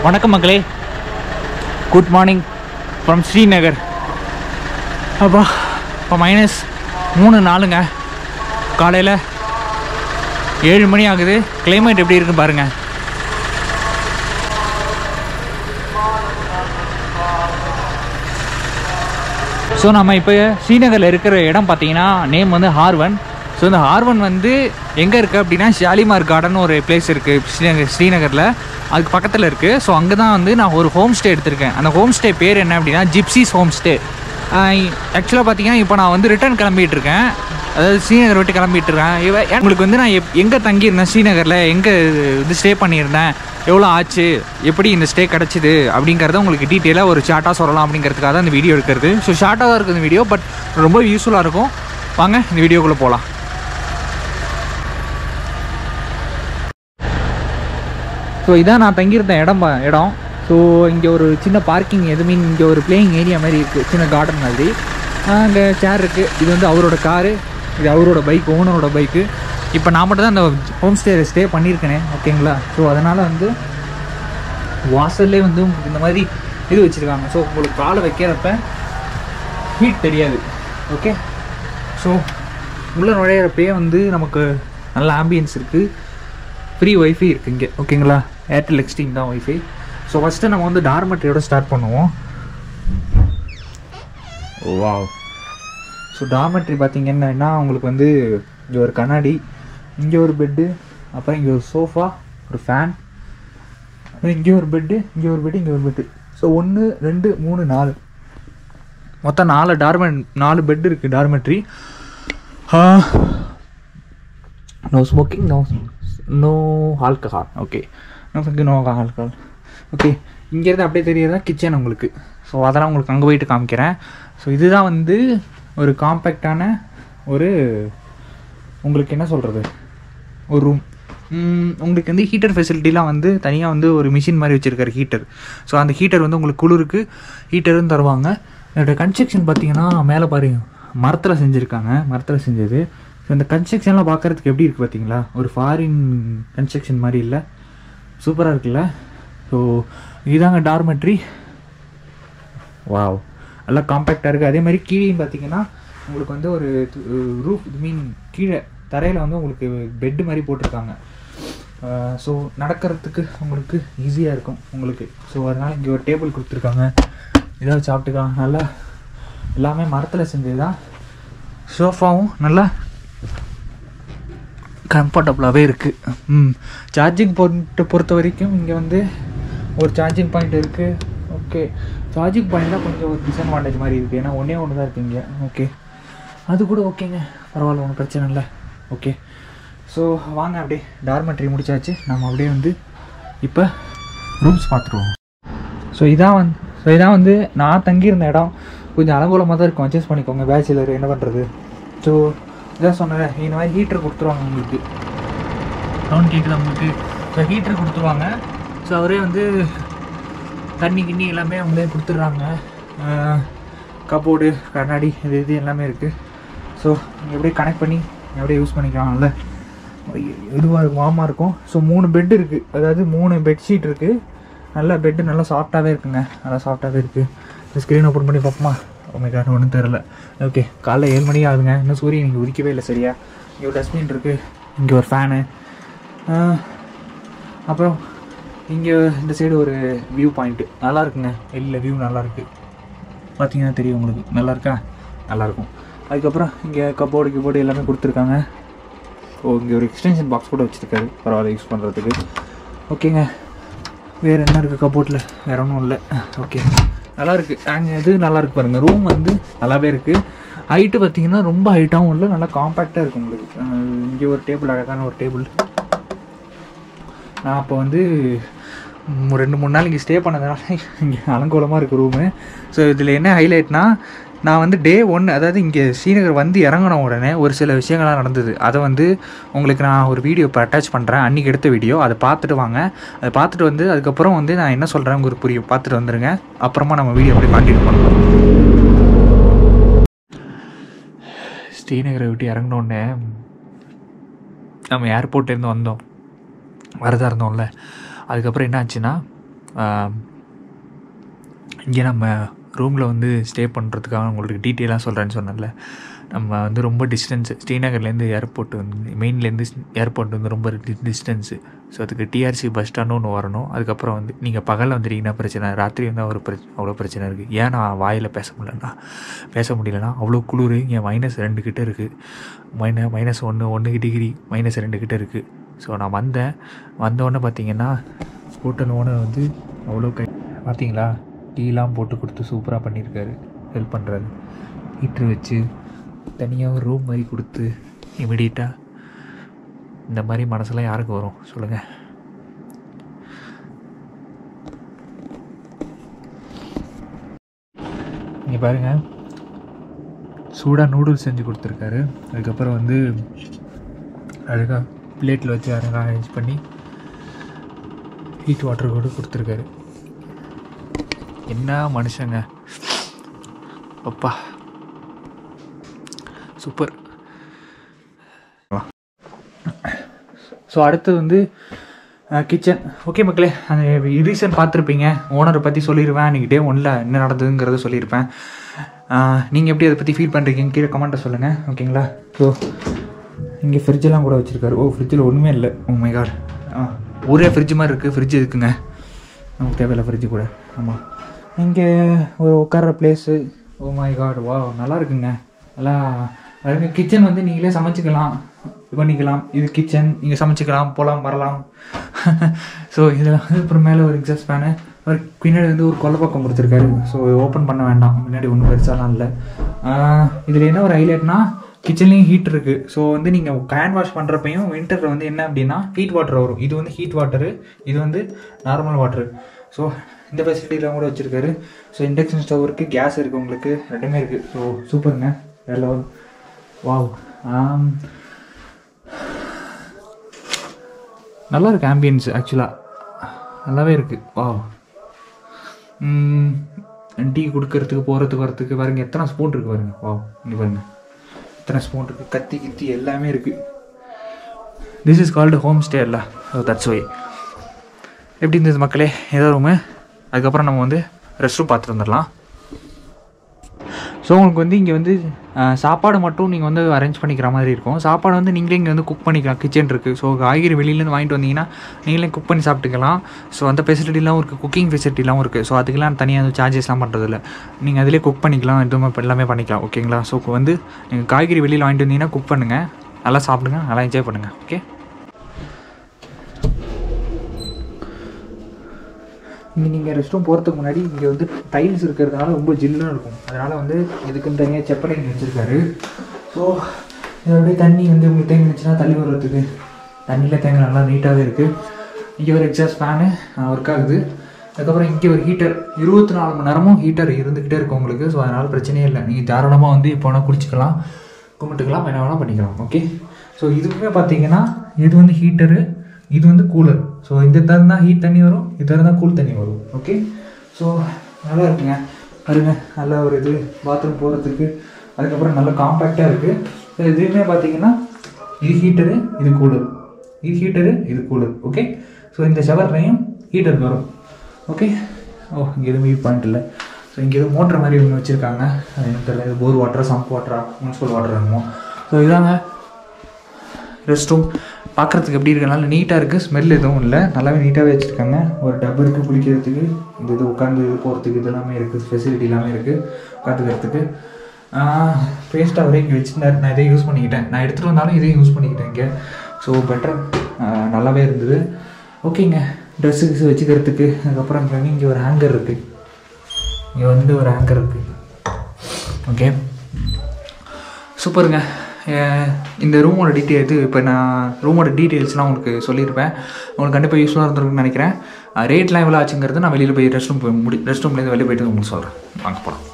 வணக்கம் மக்களே, good morning from Srinagar. அப்பா இப்போ -3 காலையில் 7 மணி ஆகுது. கிளைமேட் எப்படி இருக்குன்னு பாருங்கள். ஸோ நம்ம இப்போ ஸ்ரீநகரில் இருக்கிற இடம் பார்த்தீங்கன்னா நேம் வந்து ஹார்வன். ஸோ இந்த ஹார்வன் வந்து எங்கே இருக்குது அப்படின்னா ஷாலிமார் கார்டன் ஒரு பிளேஸ் இருக்குது ஸ்ரீநகரில், அதுக்கு பக்கத்தில் இருக்குது. ஸோ அங்கே தான் வந்து நான் ஒரு ஹோம் ஸ்டே எடுத்திருக்கேன். அந்த ஹோம் ஸ்டே பேர் என்ன அப்படின்னா ஜிப்சிஸ் ஹோம் ஸ்டே. ஆக்சுவலாக பார்த்தீங்கன்னா இப்போ நான் வந்து ரிட்டர்ன் கிளம்பிகிட்டு இருக்கேன், அதாவது ஸ்ரீநகர் விட்டு கிளம்பிட்டு இருக்கேன். உங்களுக்கு வந்து நான் எங்கே தங்கியிருந்தேன், ஸ்ரீநகரில் எங்கே இது ஸ்டே பண்ணியிருந்தேன், எவ்வளோ ஆச்சு, எப்படி இந்த ஸ்டே கிடச்சிது அப்படிங்கிறத உங்களுக்கு டீட்டெயிலாக ஒரு ஷார்ட்டாக சொல்லலாம் அப்படிங்கிறதுக்காக தான் இந்த வீடியோ எடுக்கிறது. ஸோ ஷார்ட்டாக தான் இருக்குது இந்த வீடியோ, பட் ரொம்ப யூஸ்ஃபுல்லாக இருக்கும். வாங்க இந்த வீடியோக்குள்ளே போகலாம். ஸோ இதான் நான் தங்கியிருந்த இடம். ஸோ இங்கே ஒரு சின்ன பார்க்கிங் இங்கே ஒரு பிளேயிங் ஏரியா மாதிரி இருக்குது, சின்ன கார்டன் மாதிரி. அங்கே சேர் இருக்குது. இது வந்து அவரோட காரு, இது அவரோட பைக், ஓனரோட பைக்கு. இப்போ நான் மட்டும் தான் அந்த ஹோம் ஸ்டே பண்ணியிருக்கேனே, ஓகேங்களா. ஸோ அதனால் வந்து வாசல்லே வந்து உங்களுக்கு இந்த மாதிரி இது வச்சுருக்காங்க. ஸோ உங்களுக்கு காலை வைக்கிறப்ப ஹீட் தெரியாது. ஓகே, ஸோ உள்ளே நுழையிறப்பே வந்து நமக்கு நல்ல ஆம்பியன்ஸ் இருக்குது. ஃப்ரீ ஒய்ஃபை இருக்குது இங்கே, ஓகேங்களா. ஏர்டெல் எக்ஸ்ட்ரீம் தான் ஒய்ஃபை. ஸோ ஃபஸ்ட்டு நம்ம வந்து டார்மெட்ரியோட ஸ்டார்ட் பண்ணுவோம். வாவ். ஸோ டார்மெட்ரி பார்த்தீங்கன்னா உங்களுக்கு வந்து இங்கே ஒரு கண்ணாடி, இங்கே ஒரு பெட்டு, அப்புறம் இங்கே ஒரு சோஃபா, ஒரு ஃபேன், இங்கே ஒரு பெட்டு, இங்கே ஒரு பெட்டு, இங்கே ஒரு பெட்டு. ஸோ 1 2 3 4 மொத்தம் 4 பெட் இருக்குது dormitory. No smoking, no alcohol. Okay, no alcohol. Okay, இங்கேருந்து அப்படியே தெரியுறதா கிச்சன் உங்களுக்கு. ஸோ அதெல்லாம் உங்களுக்கு அங்கே போயிட்டு காமிக்கிறேன். ஸோ இதுதான் வந்து ஒரு காம்பேக்டான ஒரு உங்களுக்கு என்ன சொல்கிறது ஒரு ரூம். உங்களுக்கு வந்து ஹீட்டர் ஃபெசிலிட்டிலாம் வந்து தனியாக வந்து ஒரு மிஷின் மாதிரி வச்சுருக்காரு ஹீட்டர். ஸோ அந்த ஹீட்டர் வந்து உங்களுக்கு குளிருக்கு ஹீட்டரும் தருவாங்க. என்னோடய கன்ஸ்ட்ரக்ஷன் பார்த்தீங்கன்னா மேலே பாருங்க, மரத்தில் செஞ்சது. ஸோ இந்த கன்ஸ்ட்ரக்ஷன்லாம் பார்க்குறதுக்கு எப்படி இருக்குது பார்த்தீங்களா, ஒரு ஃபாரின் கன்ஸ்ட்ரக்ஷன் மாதிரி இல்லை, சூப்பராக இருக்குல்ல. ஸோ இதுதாங்க டார்மெட்ரி. வாவ், நல்லா காம்பேக்டாக இருக்குது. அதே மாதிரி கீழே பார்த்தீங்கன்னா உங்களுக்கு வந்து ஒரு ரூஃப் கீழே தரையில் வந்து உங்களுக்கு பெட்டு மாதிரி போட்டிருக்காங்க. ஸோ நடக்கிறதுக்கு உங்களுக்கு ஈஸியாக இருக்கும் உங்களுக்கு. ஸோ அதனால் இங்கே ஒரு டேபிள் கொடுத்துருக்காங்க, ஏதாவது சாப்பிட்டுக்கலாம். நல்லா எல்லாமே மரத்தில் செஞ்சது தான். சோஃபாவும் நல்லா கம்ஃபர்டபுளாகவே இருக்குது. சார்ஜிங் பாயிண்ட்டை பொறுத்த வரைக்கும் இங்கே வந்து ஒரு சார்ஜிங் பாயிண்ட் இருக்குது. ஓகே, சார்ஜிங் பாயிண்ட் தான் கொஞ்சம் ஒரு டிஸ்அட்வான்டேஜ் மாதிரி இருக்குது, ஏன்னா ஒன்றே தான் இருக்குது இங்கே. ஓகே, அது கூட ஓகேங்க, பரவாயில்ல, ஒன்றும் பிரச்சனை இல்லை. ஓகே, ஸோ வாங்க அப்படியே டார்மெட்ரி முடிச்சாச்சு. நம்ம அப்படியே வந்து இப்போ ரூம்ஸ் பார்த்துருவோம். ஸோ இதான் வந்து நான் தங்கியிருந்த இடம். கொஞ்சம் அலங்கோலமாக தான் இருக்கும், அட்ஜஸ்ட் பண்ணிக்கோங்க, பேச்சுலர் என்ன பண்ணுறது. ஸோ இதான் சொன்னேன், இந்த மாதிரி ஹீட்டர் கொடுத்துருவாங்க உங்களுக்கு. சவுண்ட் கேட்குது உங்களுக்கு. ஸோ ஹீட்டர் கொடுத்துருவாங்க. ஸோ அவரே வந்து தண்ணி கிண்ணி எல்லாமே அவங்களே கொடுத்துட்றாங்க. கப்போர்டு, கண்ணாடி, இது எல்லாமே இருக்குது. ஸோ நீங்கள் எப்படியே கனெக்ட் பண்ணி எப்படியே யூஸ் பண்ணிக்கலாம். நல்ல இதுவாக இருக்கும், வார்மாக இருக்கும். ஸோ 3 பெட் இருக்குது, அதாவது 3 பெட்ஷீட் இருக்குது. நல்லா பெட்டு நல்லா சாஃப்டாகவே இருக்குங்க, நல்லா சாஃப்டாகவே இருக்குது. இந்த ஸ்க்ரீன் ஓப்பன் பண்ணி பார்ப்போமா? ஓமைக்கான ஒன்றும் தெரில. ஓகே, காலைல 7 மணி ஆகுதுங்க, இன்னும் சூரியன் இங்கே உதிக்கவே இல்லை சரியா. இங்கே ஒரு டஸ்ட்பின் இருக்குது, இங்கே ஒரு ஃபேனு, அப்புறம் இங்கே இந்த சைடு ஒரு வியூ பாயிண்ட்டு நல்லா இருக்குங்க. வெளியில் வியூ நல்லாயிருக்கு, பார்த்தீங்கன்னா தெரியும் உங்களுக்கு. நல்லா இருக்கா? நல்லாயிருக்கும். அதுக்கப்புறம் இங்கே கப்போர்டு எல்லாமே கொடுத்துருக்காங்க. ஓ, இங்கே ஒரு எக்ஸ்டென்ஷன் பாக்ஸ் கூட வச்சுருக்காரு, பரவாயில்ல யூஸ் பண்ணுறதுக்கு. ஓகேங்க, வேறு என்ன இருக்குது கப்போர்ட்டில்? வேறு ஒன்றும் இல்லை. ஓகே, நல்லாயிருக்கு. இது நல்லாயிருக்கு பாருங்கள். ரூம் வந்து நல்லாவே இருக்குது. ஹைட்டு பார்த்தீங்கன்னா ரொம்ப ஹைட்டாகவும் இல்லை, நல்லா காம்பேக்டாக இருக்குது உங்களுக்கு. இங்கே ஒரு டேபிள், அழகான ஒரு டேபிள். நான் அப்போ வந்து 2-3 நாள் இங்கே ஸ்டே பண்ணதுனால இங்கே அலங்கோலமாக இருக்குது ரூமு. ஸோ இதில் என்ன ஹைலைட்னா, நான் வந்து டே 1, அதாவது இங்கே ஸ்ரீநகர் வந்து இறங்கின உடனே ஒரு சில விஷயங்கள்லாம் நடந்தது. அதை வந்து உங்களுக்கு நான் ஒரு வீடியோ இப்போ அட்டாச் பண்ணுறேன், அன்றைக்கி எடுத்த வீடியோ. அதை பார்த்துட்டு வாங்க. அதை பார்த்துட்டு வந்து அதுக்கப்புறம் வந்து நான் என்ன சொல்கிறேன் உங்களுக்கு புரியும். பார்த்துட்டு வந்துடுங்க, அப்புறமா நம்ம வீடியோ அப்படியே கண்டினியூ பண்ணலாம். ஸ்ரீநகரை விட்டு இறங்கினோடனே நம்ம ஏர்போர்ட்லேருந்து வரதா இருந்தோம்ல. அதுக்கப்புறம் என்ன ஆச்சுன்னா, இங்கே நம்ம ரூமில் வந்து ஸ்டே பண்ணுறதுக்காக உங்களுக்கு டீட்டெயிலாக சொல்கிறேன்னு சொன்னேன்ல. நம்ம வந்து ரொம்ப டிஸ்டன்ஸு ஸ்ரீநகர்லேருந்து ஏர்போர்ட் வந்து மெயின்லேருந்து ஏர்போர்ட் வந்து ரொம்ப டிஸ்டன்ஸு. ஸோ அதுக்கு டிஆர்சி பஸ் ஸ்டாண்டும் ஒன்று வரணும். அதுக்கப்புறம் வந்து நீங்கள் பகலில் வந்துட்டீங்கன்னா பிரச்சனை, ராத்திரி வந்து அவ்வளோ பிரச்சனை இருக்குது. ஏன் நான் வாயில் பேச முடியலன்னா அவ்வளோ குளிர். இங்கே -2 கிட்ட இருக்குது, -1 டிகிரி, -2 கிட்ட இருக்குது. ஸோ நான் வந்தோடனே பார்த்தீங்கன்னா ஹோட்டல் ஓனர் வந்து அவ்வளோ பார்த்தீங்களா டீலாம் போட்டு கொடுத்து சூப்பராக பண்ணியிருக்காரு, ஹெல்ப் பண்ணுறாரு. ஹீட்ரு வச்சு தனியாக ஒரு ரூம் மாதிரி கொடுத்து இமிடியட்டாக. இந்த மாதிரி மனசெல்லாம் யாருக்கு வரும் சொல்லுங்கள்? இங்கே பாருங்கள், சூடாக நூடுல்ஸ் செஞ்சு கொடுத்துருக்காரு. அதுக்கப்புறம் வந்து அழகாக பிளேட்டில் வச்சு அழகாக அரேஞ்ச் பண்ணி ஹீட் வாட்டர் கூட கொடுத்துருக்காரு. என்ன மனுஷங்க அப்பா, சூப்பர். ஸோ அடுத்து வந்து கிச்சன். ஓகே மக்களே, அந்த ரீசன் பார்த்துருப்பீங்க. ஓனரை பற்றி சொல்லிடுவேன், அன்றைக்கி டே 1ல் என்ன நடந்ததுங்கிறத சொல்லியிருப்பேன். நீங்கள் எப்படி அதை பற்றி ஃபீல் பண்ணுறீங்கன்னு கீழே கமெண்ட்டை சொல்லுங்கள், ஓகேங்களா? ஸோ இங்கே ஃப்ரிட்ஜெல்லாம் கூட வச்சுருக்காரு. ஃப்ரிட்ஜில் ஒன்றுமே இல்லை. மை காட், ஒரே ஃப்ரிட்ஜ் மாதிரி இருக்குது. ஃப்ரிட்ஜ் இருக்குங்க, நமக்கு தேவையில்லை ஃப்ரிட்ஜு கூட. ஆமாம், இங்கே ஒரு உட்கார்ற பிளேஸு. மை காட், வா, நல்லா இருக்குங்க. நல்லா பாருங்க. கிச்சன் வந்து நீங்களே சமைச்சிக்கலாம், இது பண்ணிக்கலாம். இது கிச்சன், நீங்கள் சமைச்சிக்கலாம், போகலாம் வரலாம். ஸோ இதில் வந்து அப்புறம் மேலே ஒரு எக்ஸாஸ்ட் ஃபேனு, ஒரு பின்னாடி வந்து ஒரு கொல்லைப்பக்கம் கொடுத்துருக்காரு. ஸோ ஓப்பன் பண்ண வேண்டாம், முன்னாடி ஒன்றும் பெருசாலாம் இல்லை. இதில் என்ன ஒரு ஹைலைட்னா கிச்சன்லேயும் ஹீட் இருக்குது. ஸோ வந்து நீங்கள் ஹேண்ட் வாஷ் பண்ணுறப்பையும் வின்டரில் வந்து என்ன அப்படின்னா ஹீட் வாட்டர் வரும். இது வந்து ஹீட் வாட்டரு, இது வந்து நார்மல் வாட்டரு. ஸோ இந்த ஃபெசிலிட்டிலாம் கூட வச்சுருக்காரு. ஸோ இண்டக்ஷன் ஸ்டவ் இருக்குது, கேஸ் இருக்குது, உங்களுக்கு ரெண்டுமே இருக்குது. ஸோ சூப்பருங்க, வேறு லெவல். வாவ், நல்லா இருக்குது ஆம்பியன்ஸ். ஆக்சுவலாக நல்லாவே இருக்குது. வாவ், டீ கொடுக்கறதுக்கு போகிறதுக்கு வரத்துக்கு பாருங்கள் எத்தனை ஸ்பூன் இருக்குது பாருங்கள். வாவ், இங்கே பாருங்கள் எத்தனை ஸ்பூன் இருக்குது, கத்தி கித்தி எல்லாமே இருக்குது. This is called home stay இல்லை. So that's why. எப்படி இருந்தது மக்களே? ஏதோ ரூமு. அதுக்கப்புறம் நம்ம வந்து ரெஸ்ட் ரூம் பார்த்துட்டு வந்துடலாம். ஸோ உங்களுக்கு வந்து இங்கே வந்து சாப்பாடு மட்டும் நீங்கள் வந்து அரேஞ்ச் பண்ணிக்கிற மாதிரி இருக்கும். சாப்பாடு வந்து நீங்களே இங்கே வந்து குக் பண்ணிக்கலாம், கிச்சன் இருக்குது. ஸோ காய்கறி வெளியிலேருந்து வாங்கிட்டு வந்தீங்கன்னா நீங்களே குக் பண்ணி சாப்பிட்டுக்கலாம். ஸோ அந்த ஃபெசிலிட்டிலாம் இருக்குது, குக்கிங் ஃபெசிலிட்டிலாம் இருக்குது. ஸோ அதுக்கெல்லாம் தனியாக சார்ஜஸ்லாம் பண்ணுறதில்ல, நீங்கள் அதிலே குக் பண்ணிக்கலாம், எதுவுமே எல்லாமே பண்ணிக்கலாம், ஓகேங்களா? ஸோ வந்து நீங்கள் காய்கறி வெளியில் வாங்கிட்டு வந்தீங்கன்னா குக் பண்ணுங்கள், நல்லா சாப்பிடுங்க, நல்லா என்ஜாய் பண்ணுங்கள், ஓகே? இங்கே நீங்கள் ரெஸ்ட் ரூம் போகிறதுக்கு முன்னாடி இங்கே வந்து டைல்ஸ் இருக்கிறதுனால ரொம்ப ஜில்லுன்னு இருக்கும். அதனால் வந்து இதுக்குன்னு தனியாக செப்பலை இங்கே வச்சுருக்காரு. ஸோ இதோடய தண்ணி வந்து உங்களுக்கு தேங்கிச்சுன்னா தள்ளி வர்றதுக்கு தண்ணியில் தேங்க நல்லா நீட்டாகவே இருக்குது. இங்கே ஒரு எக்ஸாஸ்ட் ஃபேனு ஒர்க் ஆகுது. அதுக்கப்புறம் இங்கே ஒரு ஹீட்டர், 24 மணி நேரமும் ஹீட்டர் இருந்துக்கிட்டே இருக்கும் உங்களுக்கு. ஸோ அதனால் பிரச்சனையே இல்லை, நீங்கள் தாராளமாக வந்து இப்போ வேணால் குளிச்சுக்கலாம், கும்பிட்டுக்கலாம், என்ன வேணால் பண்ணிக்கலாம், ஓகே? ஸோ இதுக்குமே பார்த்தீங்கன்னா இது வந்து ஹீட்டரு, இது வந்து கூலர். ஸோ இந்த தரம் ஹீட் தண்ணி வரும், இது தரம் கூல் தண்ணி வரும், ஓகே? ஸோ நல்லா இருக்குங்க, பாருங்க, நல்ல ஒரு இது பாத்ரூம் போகிறதுக்கு. அதுக்கப்புறம் நல்லா காம்பேக்டாக இருக்குது. ஸோ இதுவுமே பார்த்தீங்கன்னா இது ஹீட்டரு, இது கூலர், இது ஹீட்டரு, இது கூலர், ஓகே? ஸோ இந்த ஷவர்லையும் ஹீட்டர் வரும், ஓகே? இங்கே எதுவும் ஹீட் பாயிண்ட் இல்லை. ஸோ இங்கே எதுவும் மோட்டர் மாதிரி ஒன்று வச்சுருக்காங்க, அது எனக்கு தெரியல, இது போர் வாட்டரா, சம்ப் வாட்டரா, முனிசிபல் வாட்டர் வேணுமோ. ஸோ இதாங்க ரெஸ்ட் ரூம். பார்க்குறதுக்கு எப்படி இருக்கனால நீட்டாக இருக்குது, ஸ்மெல் எதுவும் இல்லை, நல்லாவே நீட்டாகவே வச்சுருக்காங்க. ஒரு டப்பு இருக்குது குளிக்கிறதுக்கு, இந்த இது உட்காந்து இது போகிறதுக்கு இது எல்லாமே இருக்குது, ஃபெசிலிட்டி எல்லாமே இருக்குது உட்காந்துக்கிறதுக்கு. பேஸ்ட் அவரே இங்கே வச்சுருந்தாரு, நான் இதை யூஸ் பண்ணிக்கிட்டேன், நான் எடுத்துகிட்டு வந்தாலும் இதையும் யூஸ் பண்ணிக்கிட்டேன் இங்கே. ஸோ பெட்டர், நல்லாவே இருந்தது, ஓகேங்க. ட்ரெஸ்ஸுக்கு வச்சுக்கிறதுக்கு. அதுக்கப்புறம் இங்கே ஒரு ஹேங்கர் இருக்குது, இங்கே வந்து ஒரு ஹேங்கர் இருக்குது, ஓகே? சூப்பருங்க. இந்த ரூமோட டீட்டெயில் இப்போ நான் ரூமோட டீட்டெயில்ஸ்லாம் உங்களுக்கு சொல்லியிருப்பேன், உங்களுக்கு கண்டிப்பாக யூஸ்ஃபுல்லாக இருந்திருக்குன்னு நினைக்கிறேன். ரேட்லாம் எவ்வளோ ஆச்சுங்கிறது நான் வெளியில் போய் ரெஸ்ட் ரூம்லேருந்து வெளியே போய்ட்டு உங்களுக்கு சொல்கிறேன், வாங்க போகலாம்.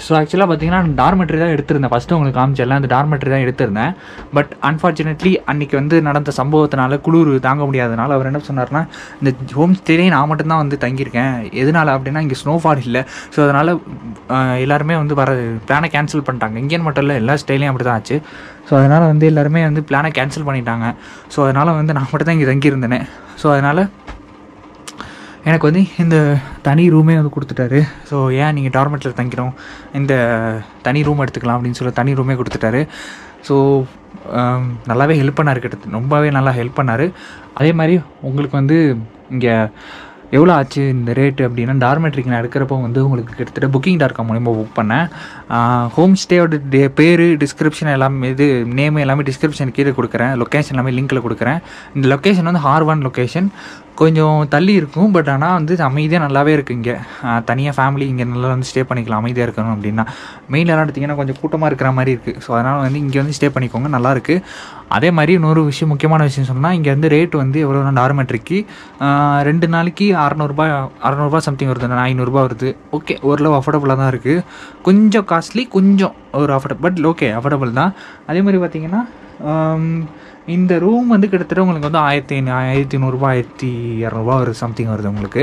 ஸோ ஆக்சுவலாக பார்த்தீங்கன்னா டார்மெட்ரி தான் எடுத்திருந்தேன், ஃபஸ்ட்டு உங்களுக்கு காமிச்செல்லாம் அந்த டார்மெட்ரி தான் எடுத்திருந்தேன். பட் அன்ஃபார்ச்சுனேட்லி அன்றைக்கி வந்து நடந்த சம்பவத்தினால குளிர் தாங்க முடியாதனால அவர் என்ன சொன்னார்னா, இந்த ஹோம் ஸ்டேலேயே நான் மட்டும்தான் வந்து தங்கியிருக்கேன். எதனால் அப்படின்னா இங்கே ஸ்னோஃபால் இல்லை. ஸோ அதனால் எல்லாருமே வந்து பிளானை கேன்சல் பண்ணிட்டாங்க. இங்கேன்னு மட்டும் இல்லை, எல்லா ஸ்டேலையும் அப்படி தான் ஆச்சு. ஸோ அதனால் வந்து எல்லாருமே வந்து பிளானை கேன்சல் பண்ணிட்டாங்க. ஸோ அதனால் வந்து நான் மட்டும் தான் இங்கே தங்கியிருந்தேனே. ஸோ அதனால் எனக்கு வந்து இந்த தனி ரூமே வந்து கொடுத்துட்டாரு. ஸோ ஏன் நீங்கள் டார்மெட்டில் தங்கிடும், இந்த தனி ரூம் எடுத்துக்கலாம் அப்படின்னு சொல்லி தனி ரூமே கொடுத்துட்டாரு. ஸோ நல்லாவே ஹெல்ப் பண்ணார், கிட்ட ரொம்பவே நல்லா ஹெல்ப் பண்ணார். அதே மாதிரி உங்களுக்கு வந்து இங்கே எவ்வளோ ஆச்சு இந்த ரேட்டு அப்படின்னா, டார்மெட்ரிக்கு நான் எடுக்கிறப்போ வந்து உங்களுக்கு கிட்டத்தட்ட Booking.com மூலிமா புக் பண்ணேன். ஹோம் ஸ்டேயோட பேர், டிஸ்கிரிப்ஷன் எல்லாமே, இது நேம் எல்லாமே டிஸ்கிரிப்ஷன் கீழே கொடுக்குறேன். லொக்கேஷன் எல்லாமே லிங்க்கில் கொடுக்குறேன். இந்த லொக்கேஷன் வந்து R1 லொக்கேஷன், கொஞ்சம் தள்ளி இருக்கும். பட் ஆனால் வந்து அமைதியாக நல்லாவே இருக்குது. இங்கே தனியாக ஃபேமிலி இங்கே நல்லா வந்து ஸ்டே பண்ணிக்கலாம் அமைதியாக இருக்கணும் அப்படின்னா. மெயின்லாம் எடுத்திங்கன்னா கொஞ்சம் கூட்டமாக இருக்கிற மாதிரி இருக்குது. ஸோ அதனால் வந்து இங்கே வந்து ஸ்டே பண்ணிக்கோங்க, நல்லாயிருக்கு. அதே மாதிரி இன்னொரு விஷயம், முக்கியமான விஷயம் சொன்னால், இங்கே வந்து ரேட் வந்து எவ்வளோ டார்மெட்ரிக்கு 2 நாளைக்கு 600 சம்திங் வருது, 500 வருது. ஓகே, ஓரளவு அஃபோர்டபுளாக தான் இருக்குது. கொஞ்சம் காஸ்ட்லி, கொஞ்சம் ஒரு பட் ஓகே அஃபோர்டபுள் தான். அதே மாதிரி பார்த்திங்கன்னா இந்த ரூம் வந்து கிட்டத்தட்ட உங்களுக்கு வந்து 1500 1200 வருது, சம்திங் வருது உங்களுக்கு.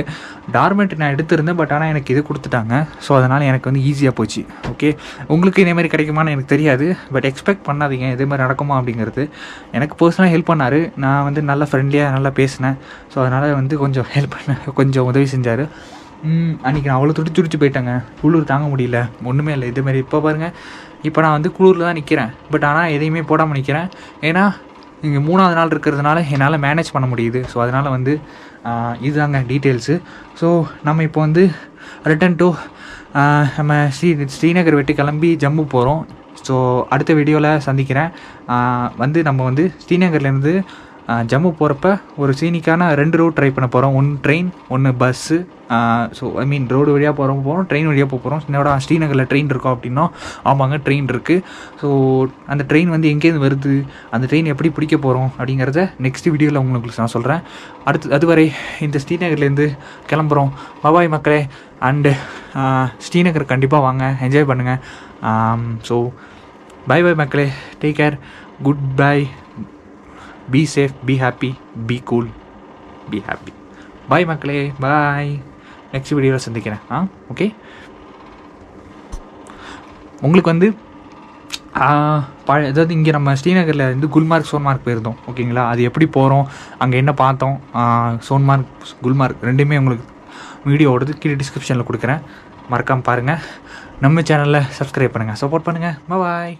டார்மெட்ரி நான் எடுத்திருந்தேன், பட் ஆனால் எனக்கு இது கொடுத்துட்டாங்க. ஸோ அதனால் எனக்கு வந்து ஈஸியாக போச்சு. ஓகே, உங்களுக்கு இதேமாதிரி கிடைக்குமான்னு எனக்கு தெரியாது, பட் எக்ஸ்பெக்ட் பண்ணாதீங்க இதேமாதிரி நடக்குமா அப்படிங்கிறது. எனக்கு பர்சனலாக ஹெல்ப் பண்ணார். நான் வந்து நல்லா ஃப்ரெண்ட்லியாக நல்லா பேசினேன். ஸோ அதனால் வந்து கொஞ்சம் ஹெல்ப் பண்ண, கொஞ்சம் உதவி செஞ்சார். அன்றைக்கி நான் அவ்வளோ துடிச்சு போயிட்டேங்க, குளிர் தாங்க முடியல, ஒன்றுமே இல்லை. இதேமாதிரி இப்போ பாருங்கள், இப்போ நான் வந்து குளிரில் தான் நிற்கிறேன். பட் ஆனால் எதையுமே போடாமல் நிற்கிறேன். ஏன்னா இங்கே 3ஆவது நாள் இருக்கிறதுனால என்னால் மேனேஜ் பண்ண முடியுது. ஸோ அதனால் வந்து இதுதாங்க டீட்டெயில்ஸு. ஸோ நம்ம இப்போ வந்து ரிட்டன் டு நம்ம ஸ்ரீநகர் விட்டு கிளம்பி ஜம்மு போகிறோம். ஸோ அடுத்த வீடியோவில் சந்திக்கிறேன். வந்து நம்ம வந்து ஸ்ரீநகர்லேருந்து ஜம்மு போகிறப்ப ஒரு சீனிக்கான 2 ரூட் ட்ரை பண்ண போகிறோம். 1 train, 1 bus. So I mean road வழியாக போகிறோம், ட்ரெயின் வழியாக போகிறோம். என்னோட ஸ்ரீநகரில் ட்ரெயின் இருக்கோம் அப்படின்னா, ஆமாங்க ட்ரெயின் இருக்குது. ஸோ அந்த ட்ரெயின் வந்து எங்கேருந்து வருது, அந்த ட்ரெயின் எப்படி பிடிக்க போகிறோம் அப்படிங்கிறத நெக்ஸ்ட் வீடியோவில் உங்களுக்கு நான் சொல்கிறேன். அதுவரை இந்த ஸ்ரீநகர்லேருந்து கிளம்புறோம். பாய் மக்களே. அண்டு ஸ்ரீநகர் கண்டிப்பாக வாங்க, என்ஜாய் பண்ணுங்கள். ஸோ பை மக்களே, take care, good bye. Be safe, be happy, be cool, be happy. Bye மக்களே, bye. நெக்ஸ்ட் வீடியோவில் சந்திக்கிறேன். ஓகே, உங்களுக்கு வந்து அதாவது இங்கே நம்ம ஸ்ரீநகரில் வந்து சோன்மார்க் போயிருந்தோம். ஓகேங்களா, அது எப்படி போகிறோம், அங்கே என்ன பார்த்தோம், சோன்மார்க் குல்மார்க் ரெண்டுமே உங்களுக்கு வீடியோவோடது கீழே டிஸ்கிரிப்ஷனில் கொடுக்குறேன். மறக்காமல் பாருங்கள். நம்ம சேனலில் சப்ஸ்கிரைப் பண்ணுங்கள், சப்போர்ட் பண்ணுங்கள். பாய்.